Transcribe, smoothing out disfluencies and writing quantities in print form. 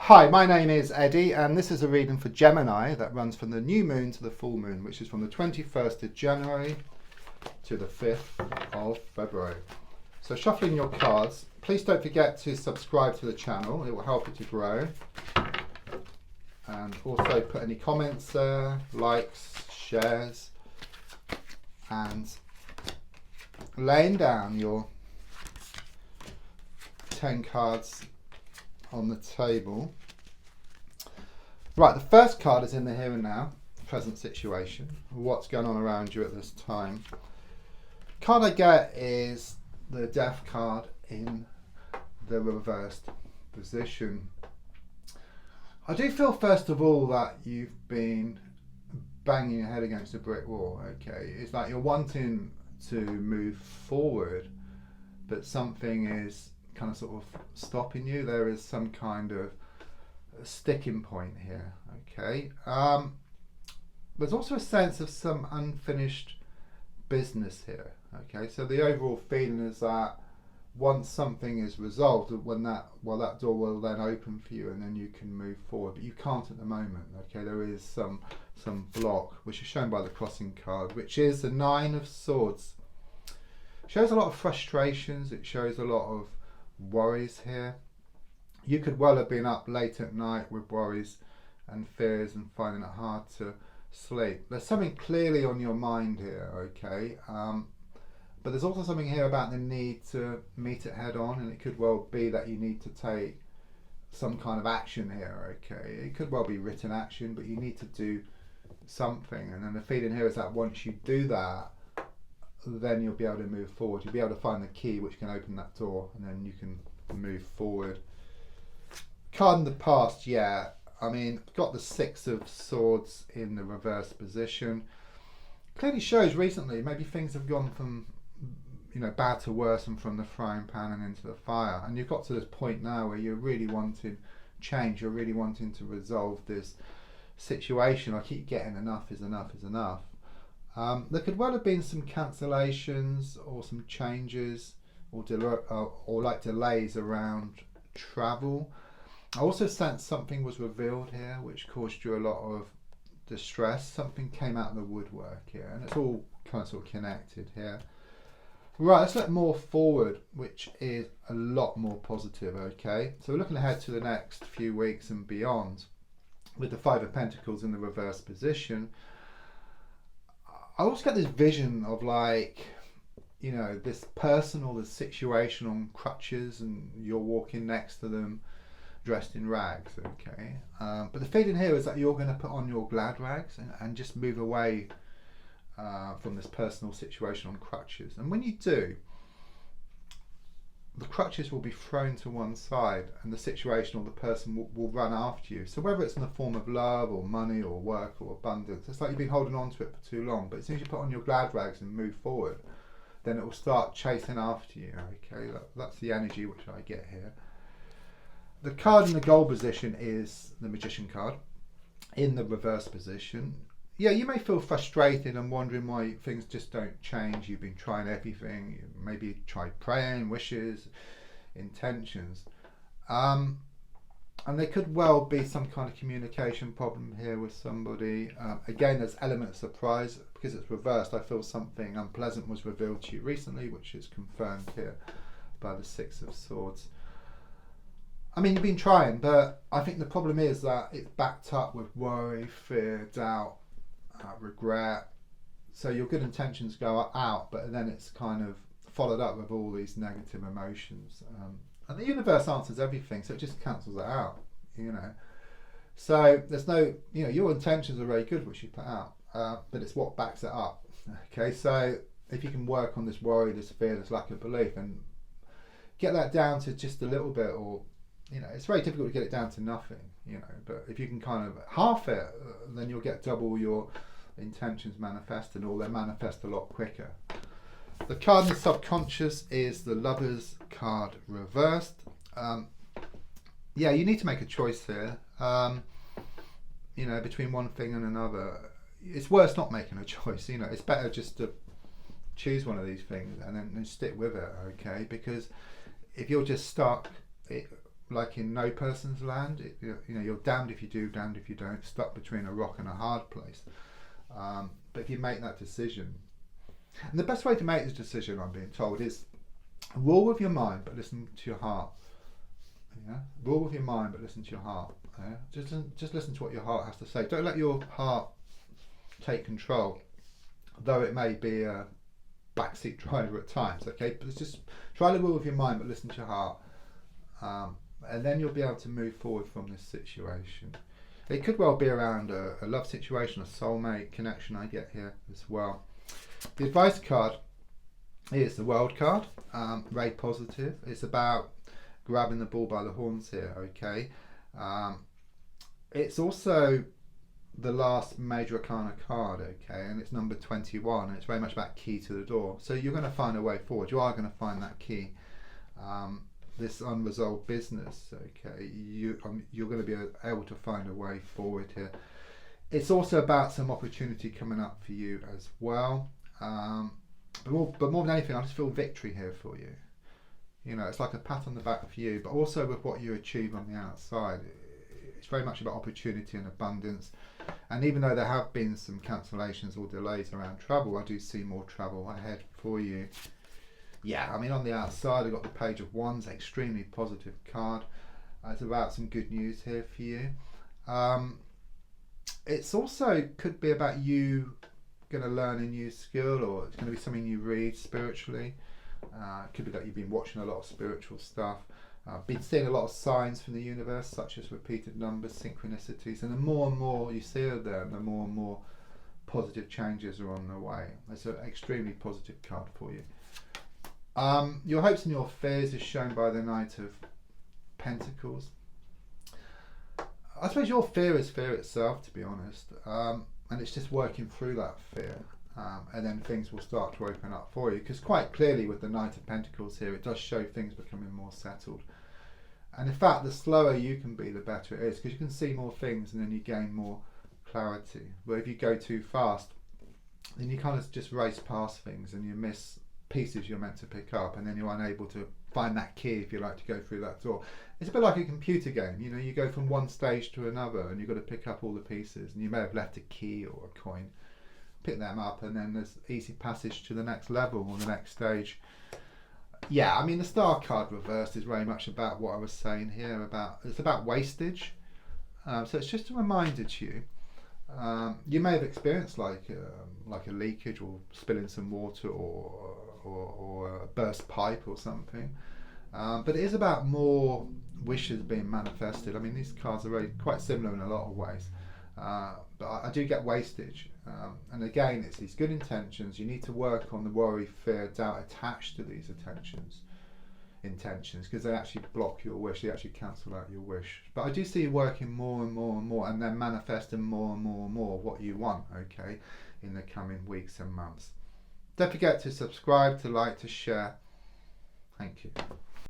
Hi, my name is Eddie, and this is a reading for Gemini that runs from the new moon to the full moon, which is from the 21st of January to the 5th of February. So shuffling your cards, please don't forget to subscribe to the channel, it will help it to grow. And also put any comments there, likes, shares, and laying down your 10 cards on the table. Right, the first card is in the here and now, present situation, what's going on around you at this time. Card I get is the Death card in the reversed position. I do feel first of all that you've been banging your head against a brick wall, okay? It's like you're wanting to move forward, but something is kind of sort of stopping you. There is some kind of sticking point here, okay? There's also a sense of some unfinished business here, okay? So the overall feeling is that once something is resolved, that door will then open for you and then you can move forward, but you can't at the moment, okay? There is some block, which is shown by the crossing card, which is the Nine of Swords. It shows a lot of frustrations, it shows a lot of worries here. You could well have been up late at night with worries and fears and finding it hard to sleep. There's something clearly on your mind here, okay? But there's also something here about the need to meet it head on, and it could well be that you need to take some kind of action here, okay? It could well be written action, but you need to do something, and then the feeling here is that once you do that, then you'll be able to move forward. You'll be able to find the key which can open that door, and then you can move forward. Card in the past, yeah. I mean, got the Six of Swords in the reverse position. Clearly shows recently maybe things have gone from bad to worse and from the frying pan and into the fire. And you've got to this point now where you're really wanting change. You're really wanting to resolve this situation. I keep getting enough is enough is enough. There could well have been some cancellations or some changes or delays around travel. I also sense something was revealed here which caused you a lot of distress. Something came out of the woodwork here, and it's all kind of sort of connected here. Right, let's look more forward, which is a lot more positive, okay? So we're looking ahead to the next few weeks and beyond with the Five of Pentacles in the reverse position. I also get this vision of this person or the situation on crutches and you're walking next to them dressed in rags, okay? But the feeling here is that you're going to put on your glad rags and just move away from this personal situation on crutches. And when you do, the crutches will be thrown to one side and the situation or the person will run after you. So whether it's in the form of love or money or work or abundance, it's like you've been holding on to it for too long. But as soon as you put on your glad rags and move forward, then it will start chasing after you, okay? That's the energy which I get here. The card in the gold position is the Magician card in the reverse position. Yeah, you may feel frustrated and wondering why things just don't change. You've been trying everything. You maybe tried praying, wishes, intentions. And there could well be some kind of communication problem here with somebody. Again, there's element of surprise. Because it's reversed, I feel something unpleasant was revealed to you recently, which is confirmed here by the Six of Swords. I mean, you've been trying, but I think the problem is that it's backed up with worry, fear, doubt, regret. So your good intentions go out, but then it's kind of followed up with all these negative emotions. And the universe answers everything, so it just cancels it out, So there's no, your intentions are very good, which you put out, but it's what backs it up. Okay, so if you can work on this worry, this fear, this lack of belief, and get that down to just a little bit, or it's very difficult to get it down to nothing, but if you can kind of half it, then you'll get double your intentions manifested, or they'll manifest a lot quicker. The card in the subconscious is the Lovers card reversed. Yeah, you need to make a choice here, between one thing and another. It's worse not making a choice, it's better just to choose one of these things and then stick with it, okay? Because if you're just stuck like in no person's land. You're damned if you do, damned if you don't, stuck between a rock and a hard place. But if you make that decision, and the best way to make this decision, I'm being told, is rule with your mind but listen to your heart. Yeah, rule with your mind but listen to your heart. Yeah? Just listen to what your heart has to say. Don't let your heart take control, though it may be a backseat driver at times. Okay, but just try to rule with your mind but listen to your heart, and then you'll be able to move forward from this situation. It could well be around a love situation, a soulmate connection I get here as well. The advice card is the World card, very positive. It's about grabbing the bull by the horns here, okay? It's also the last major arcana card, okay? And it's number 21, and it's very much about key to the door. So you're going to find a way forward. You are going to find that key. This unresolved business, okay? You're going to be able to find a way forward here. It's also about some opportunity coming up for you as well. But more than anything, I just feel victory here for you. It's like a pat on the back for you, but also with what you achieve on the outside. It's very much about opportunity and abundance. And even though there have been some cancellations or delays around travel, I do see more travel ahead for you. Yeah, I mean, on the outside, I've got the Page of Wands, extremely positive card. It's about some good news here for you. It's also could be about you going to learn a new skill, or it's going to be something you read spiritually. It could be that you've been watching a lot of spiritual stuff, been seeing a lot of signs from the universe, such as repeated numbers, synchronicities, and the more and more you see of them, the more and more positive changes are on the way. It's an extremely positive card for you. Your hopes and your fears is shown by the Knight of Pentacles. I suppose your fear is fear itself, to be honest, and it's just working through that fear. And then things will start to open up for you, because quite clearly with the Knight of Pentacles here, it does show things becoming more settled. And in fact, the slower you can be, the better it is, because you can see more things and then you gain more clarity. But if you go too fast, then you kind of just race past things and you miss pieces you're meant to pick up, and then you're unable to find that key, if you like, to go through that door. It's a bit like a computer game. You go from one stage to another and you've got to pick up all the pieces, and you may have left a key or a coin. Pick them up, and then there's easy passage to the next level or the next stage. Yeah, I mean, the Star card reversed is very much about what I was saying here. It's about wastage. So it's just a reminder to you. You may have experienced like a leakage or spilling some water or a burst pipe or something. But it is about more wishes being manifested. I mean, these cards are really quite similar in a lot of ways. But I do get wastage, and again, it's these good intentions. You need to work on the worry, fear, doubt attached to these intentions, because they actually block your wish. They actually cancel out your wish. But I do see you working more and more and more, and then manifesting more and more and more what you want, okay, in the coming weeks and months. Don't forget to subscribe, to like, to share. Thank you.